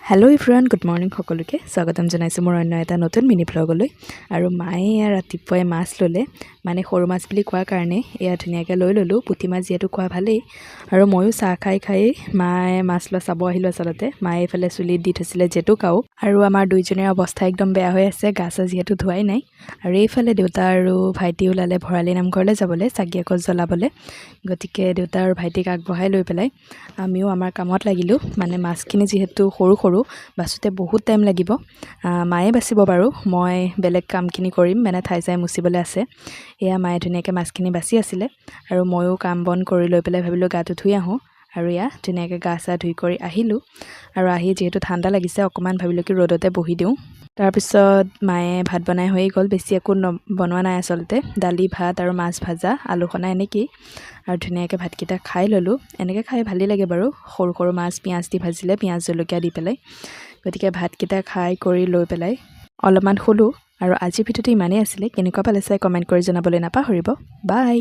Hello' everyone, good morning সকলোকে স্বাগতম জনাইছোঁ মোৰ অন্য এটা নতুন মিনি ভ্লগলৈ। আৰু মায়ে ৰাতিপুৱাই মাছ ল'লে, মানে সৰু মাছ বুলি কোৱাৰ কাৰণে এয়া ধুনীয়াকৈ লৈ ল'লোঁ। পুঠি মাছ যিহেতু খোৱা ভালেই, আৰু ময়ো চাহ খাই মায়ে মাছ লোৱা চাব আহিলোঁ। আচলতে মায়ে এইফালে চুলিত দি থৈছিলে জেতুকাও, আৰু আমাৰ দুইজনীৰ অৱস্থা একদম বেয়া হৈ আছে, গা চা যিহেতু ধোৱাই নাই। আৰু এইফালে দেউতা আৰু ভাইটি ওলালে ভৰালি নামঘৰলৈ যাবলৈ, চাকি এগছ জ্বলাবলৈ। গতিকে দেউতা আৰু ভাইটিক আগবঢ়াই লৈ পেলাই আমিও আমাৰ কামত লাগিলোঁ। মানে মাছখিনি যিহেতু সৰু সৰু, বাছোঁতে বহুত টাইম লাগিব। মায়ে বাচিব বাৰু, মই বেলেগ কামখিনি কৰিম, মানে ঠাই চাই মুচিবলৈ আছে। এয়া মায়ে ধুনীয়াকৈ মাছখিনি বাচি আছিলে, আৰু ময়ো কাম বন কৰি লৈ পেলাই ভাবিলোঁ গাটো ধুই আহোঁ। আৰু এয়া ধুনীয়াকৈ গা চা ধুই কৰি আহিলোঁ। আৰু আহি যিহেতু ঠাণ্ডা লাগিছে, অকণমান ভাবিলোঁ কি ৰ'দতে বহি দিওঁ। তাৰপিছত মায়ে ভাত বনাই হৈয়ে গ'ল, বেছি একো বনোৱা নাই আচলতে। দালি, ভাত আৰু মাছ ভাজা, আলু সনা এনেকেই। আৰু ধুনীয়াকৈ ভাতকেইটা খাই ল'লোঁ। এনেকৈ খাই ভালেই লাগে বাৰু, সৰু সৰু মাছ পিঁয়াজ দি ভাজিলে, পিঁয়াজ জলকীয়া দি পেলাই। গতিকে ভাতকেইটা খাই কৰি লৈ পেলাই অলপমান শুলোঁ। আৰু আজিৰ ভিডিঅ'টো ইমানেই আছিলে, কেনেকুৱা পালে চাই কমেণ্ট কৰি জনাবলৈ নাপাহৰিব। বাই।